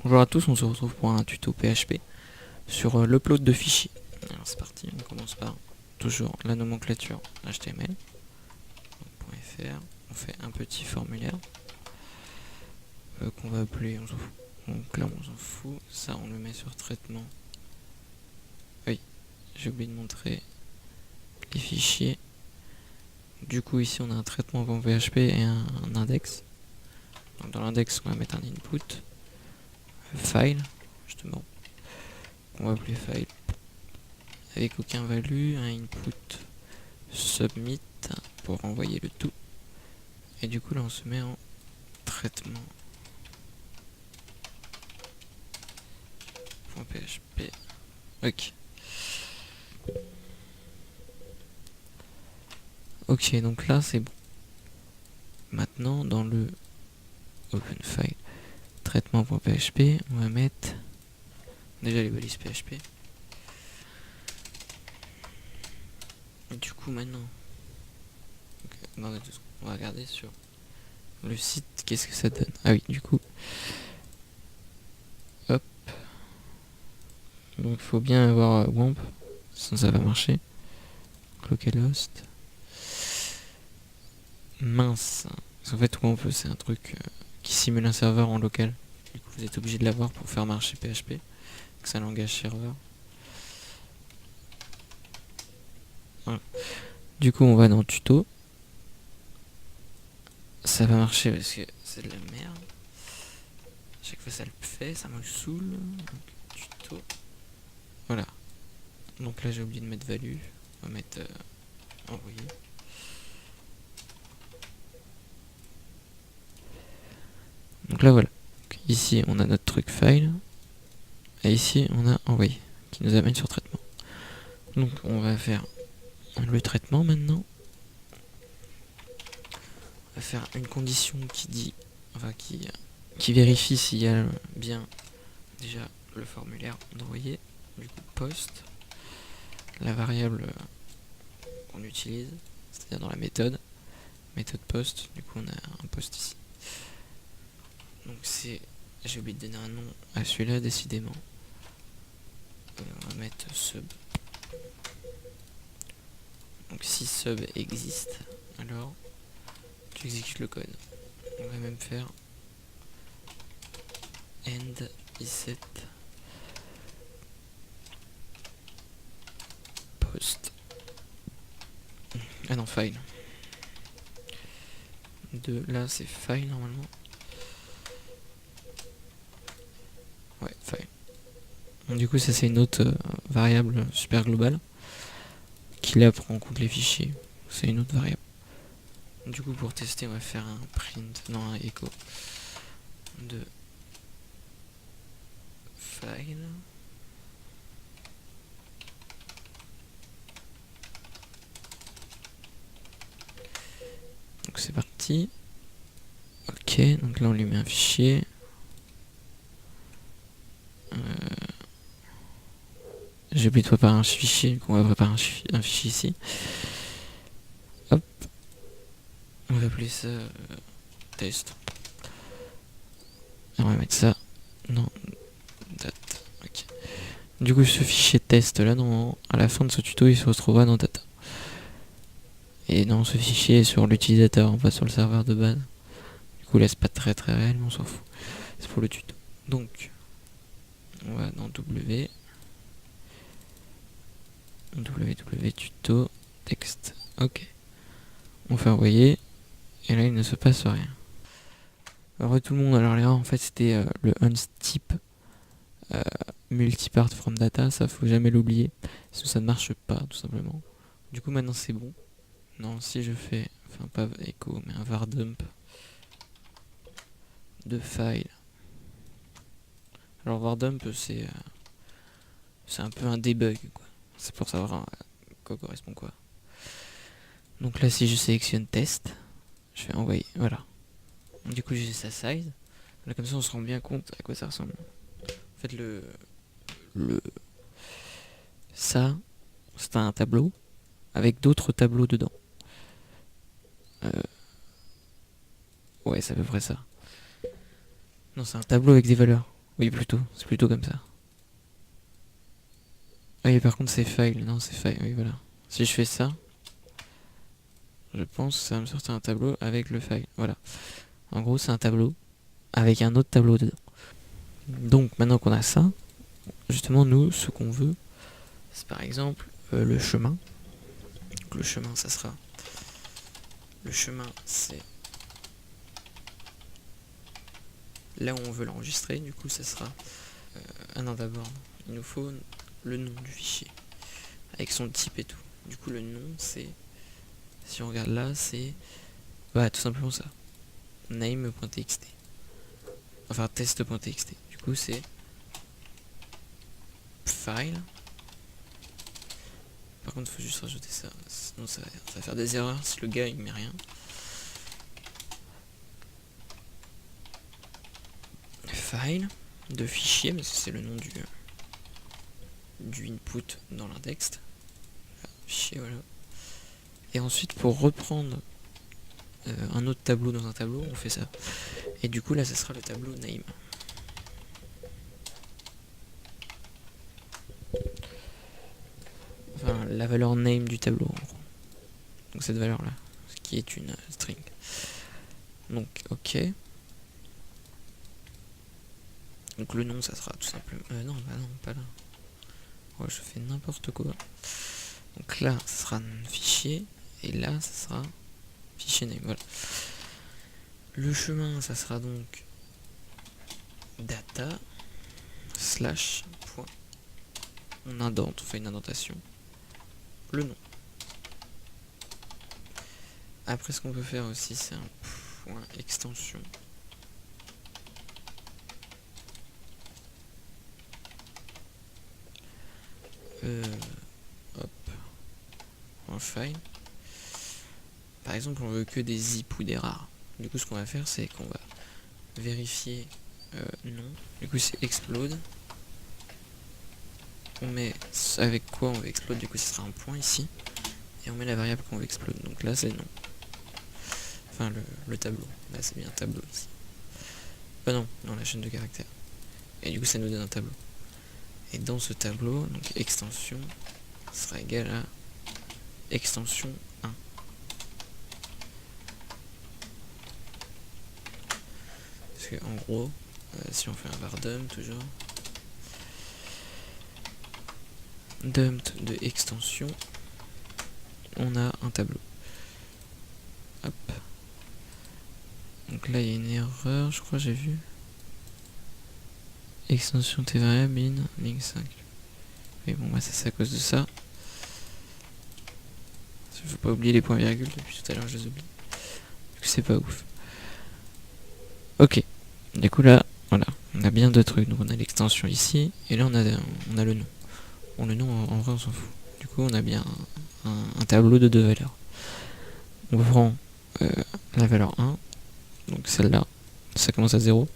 Bonjour à tous, on se retrouve pour un tuto PHP sur l'upload de fichiers. Alors c'est parti, on commence par toujours la nomenclature HTML, donc .fr, on fait un petit formulaire qu'on va appeler, on s'en fout. Donc là on s'en fout, ça on le met sur traitement. Oui, j'ai oublié de montrer les fichiers. Du coup ici on a un traitement .php et un index. Donc dans l'index on va mettre un input, file, justement, qu'on va appeler file, avec aucun value, un input submit pour renvoyer le tout. Et du coup là on se met en traitement .php. Ok. Ok, donc là c'est bon. Maintenant dans le open file traitement.php, on va mettre déjà les balises PHP. Et du coup maintenant, on va regarder sur le site qu'est-ce que ça donne. Ah oui, du coup, hop. Donc il faut bien avoir WAMP, sinon ça va marcher. Localhost. Mince. Parce qu'en fait WAMP c'est un truc qui simule un serveur en local. Du coup vous êtes obligé de l'avoir pour faire marcher PHP. C'est un langage serveur. Voilà. Du coup on va dans tuto. Ça va marcher parce que c'est de la merde. Chaque fois ça le fait, ça me saoule. Donc, tuto. Voilà. Donc là j'ai oublié de mettre value. On va mettre envoyer. Donc là voilà. Donc, ici on a notre truc file. Et ici on a envoyé. Qui nous amène sur traitement. Donc on va faire le traitement maintenant. On va faire une condition qui dit. Enfin qui vérifie s'il y a bien déjà le formulaire d'envoyer. Du coup post. La variable qu'on utilise, c'est-à-dire dans la méthode post, du coup on a un post ici. Donc c'est, j'ai oublié de donner un nom à celui-là décidément. On va mettre sub. Donc si sub existe, alors tu exécutes le code. On va même faire end i7 post. Ah non, file. De là c'est file normalement. Ouais, file. Donc, du coup ça c'est une autre variable super globale qui là prend en compte les fichiers. C'est une autre variable. Du coup pour tester on va faire un print, non un echo de file. Donc c'est parti. Ok, donc là on lui met un fichier. J'ai oublié de préparer un fichier, donc on va préparer un fichier ici. Hop. On va appeler ça test. Et on va mettre ça dans date. Ok. Du coup ce fichier test là, à la fin de ce tuto il se retrouvera dans data. Et dans ce fichier sur l'utilisateur, pas sur le serveur de base. Du coup là c'est pas très réel, mais on s'en fout. C'est pour le tuto. Donc on va dans www tuto texte. Ok. On fait envoyer. Et là il ne se passe rien. Alors tout le monde, alors là en fait c'était le unstep multipart from data, ça faut jamais l'oublier. Sinon ça ne marche pas tout simplement. Du coup maintenant c'est bon. Non, si je fais, enfin pas echo mais un var dump de file. Alors var dump c'est un peu un debug quoi. C'est pour savoir à quoi correspond quoi. Donc là si je sélectionne test, je fais envoyer, voilà. Du coup j'ai sa size. Là comme ça on se rend bien compte à quoi ça ressemble. En fait ça c'est un tableau avec d'autres tableaux dedans. Ouais c'est à peu près ça. Non c'est un tableau avec des valeurs. Oui, plutôt. C'est plutôt comme ça. Ah, et par contre, c'est file. Non, c'est file. Oui, voilà. Si je fais ça, je pense que ça va me sortir un tableau avec le file. Voilà. En gros, c'est un tableau avec un autre tableau dedans. Donc, maintenant qu'on a ça, justement, nous, ce qu'on veut, c'est par exemple le chemin. Donc, le chemin, ça sera... Le chemin, c'est... Là où on veut l'enregistrer, du coup, ça sera... Ah non, d'abord, il nous faut le nom du fichier. Avec son type et tout. Du coup, le nom, c'est... Si on regarde là, c'est... Bah, tout simplement ça. Name.txt. Enfin, test.txt. Du coup, c'est... File. Par contre, il faut juste rajouter ça. Sinon, ça va faire des erreurs si le gars, il met rien. File. De fichier, parce que c'est le nom du input dans l'index. Fichier, voilà. Et ensuite, pour reprendre un autre tableau dans un tableau, on fait ça. Et du coup, là, ça sera le tableau name. Enfin, la valeur name du tableau, en gros. Donc cette valeur-là, ce qui est une string. Donc, ok. Donc le nom, ça sera tout simplement... non, bah non, pas là. Ouais, je fais n'importe quoi. Donc là, ça sera un fichier. Et là, ça sera fichier name, voilà. Le chemin, ça sera donc data slash point. On indente, on fait une indentation. Le nom. Après, ce qu'on peut faire aussi, c'est un point extension. Hop. Point file. Par exemple, on veut que des zip ou des rares. Du coup, ce qu'on va faire, c'est qu'on va vérifier non. Du coup, c'est explode. On met avec quoi on veut explode. Du coup, ce sera un point ici. Et on met la variable qu'on veut explode. Donc là, c'est non. Enfin, le tableau. Là, c'est bien tableau ici. Non, dans la chaîne de caractères. Et du coup, ça nous donne un tableau. Et dans ce tableau, donc extension sera égal à extension 1. Parce que en gros, si on fait un var dump toujours, dump de extension, on a un tableau. Hop. Donc là il y a une erreur, je crois j'ai vu. Extension t variable in ligne 5. Oui bon bah c'est à cause de ça. Il faut pas oublier les points virgules, depuis tout à l'heure je les oublie. Du coup c'est pas ouf. Ok. Du coup là, voilà, on a bien deux trucs. Donc on a l'extension ici, et là on a le nom. Bon le nom en vrai on s'en fout. Du coup on a bien un tableau de deux valeurs. On prend la valeur 1, donc celle-là, ça commence à 0.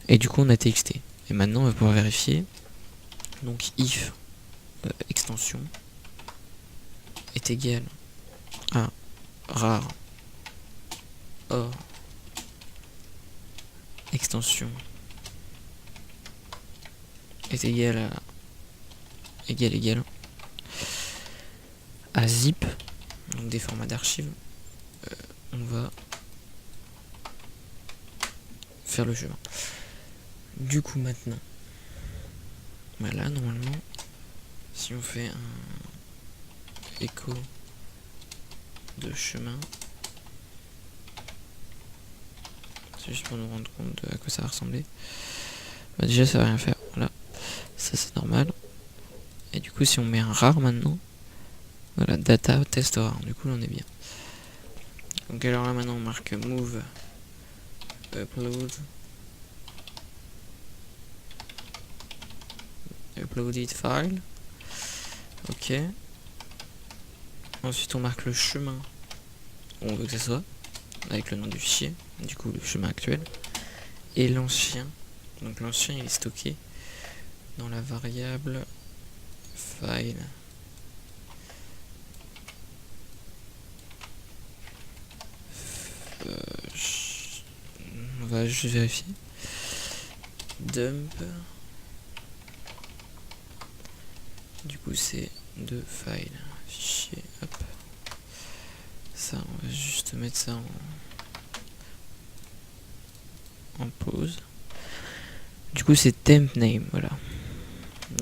Et du coup on a txt. Et maintenant on va pouvoir vérifier. Donc if extension est égal à rar or extension est égal à zip, donc des formats d'archives. On va faire le chemin. Du coup maintenant, voilà, normalement, si on fait un écho de chemin, c'est juste pour nous rendre compte de à quoi ça va ressembler. Bah déjà ça va rien faire, voilà, ça c'est normal. Et du coup si on met un rar maintenant, voilà, data test rar, du coup là on est bien. Donc alors là maintenant on marque move uploaded file. Ok. Ensuite on marque le chemin où on veut que ça soit, avec le nom du fichier, du coup le chemin actuel. Et l'ancien, donc l'ancien il est stocké dans la variable file. On va juste vérifier. dump. Du coup c'est de file fichier, hop. Ça on va juste mettre ça en pause. Du coup c'est temp name, voilà.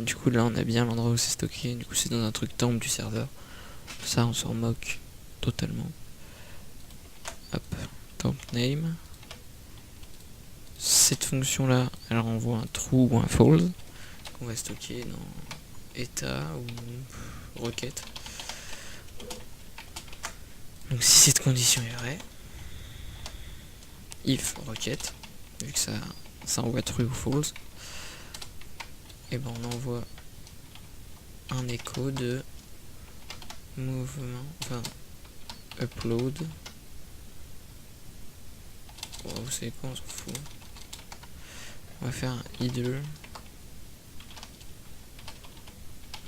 Du coup là on a bien l'endroit où c'est stocké, du coup c'est dans un truc temp du serveur. Ça on s'en moque totalement. Hop, temp name. Cette fonction là elle renvoie un true ou un false qu'on va stocker dans état ou requête. Donc si cette condition est vraie, if requête, vu que ça envoie true ou false, et ben on envoie un écho de mouvement, enfin upload. Oh, vous savez quoi, on s'en fout. On va faire un header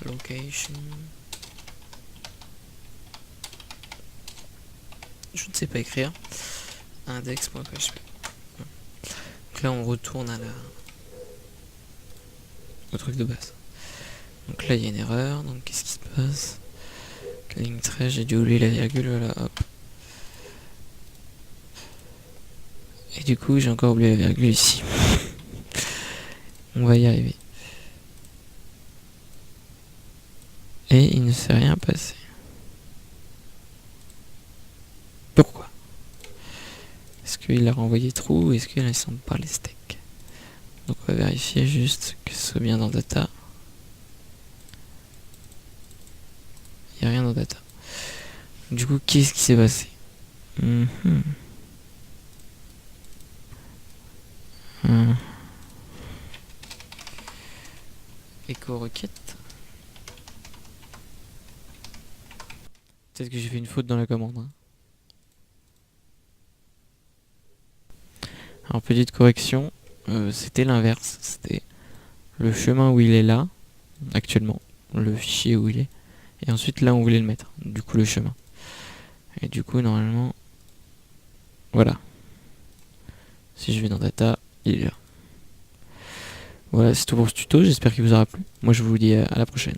location. Je ne sais pas écrire. Index.php. Donc là on retourne au truc de base. Donc là il y a une erreur, donc qu'est-ce qui se passe? La ligne 13, j'ai dû oublier la virgule, voilà, hop. Et du coup j'ai encore oublié la virgule ici. On va y arriver. Et il ne s'est rien passé. Pourquoi? Est-ce qu'il a renvoyé true ou est-ce qu'il ne semble pas les steaks? Donc on va vérifier juste que ce soit bien dans data. Il n'y a rien dans data. Du coup, qu'est-ce qui s'est passé? Echo requête. Peut-être que j'ai fait une faute dans la commande. Hein. Alors, petite correction, c'était l'inverse. C'était le chemin où il est là, actuellement, le fichier où il est, et ensuite là où on voulait le mettre, du coup le chemin. Et du coup, normalement, voilà. Si je vais dans data, il est là. Voilà, c'est tout pour ce tuto, j'espère qu'il vous aura plu. Moi je vous dis à la prochaine.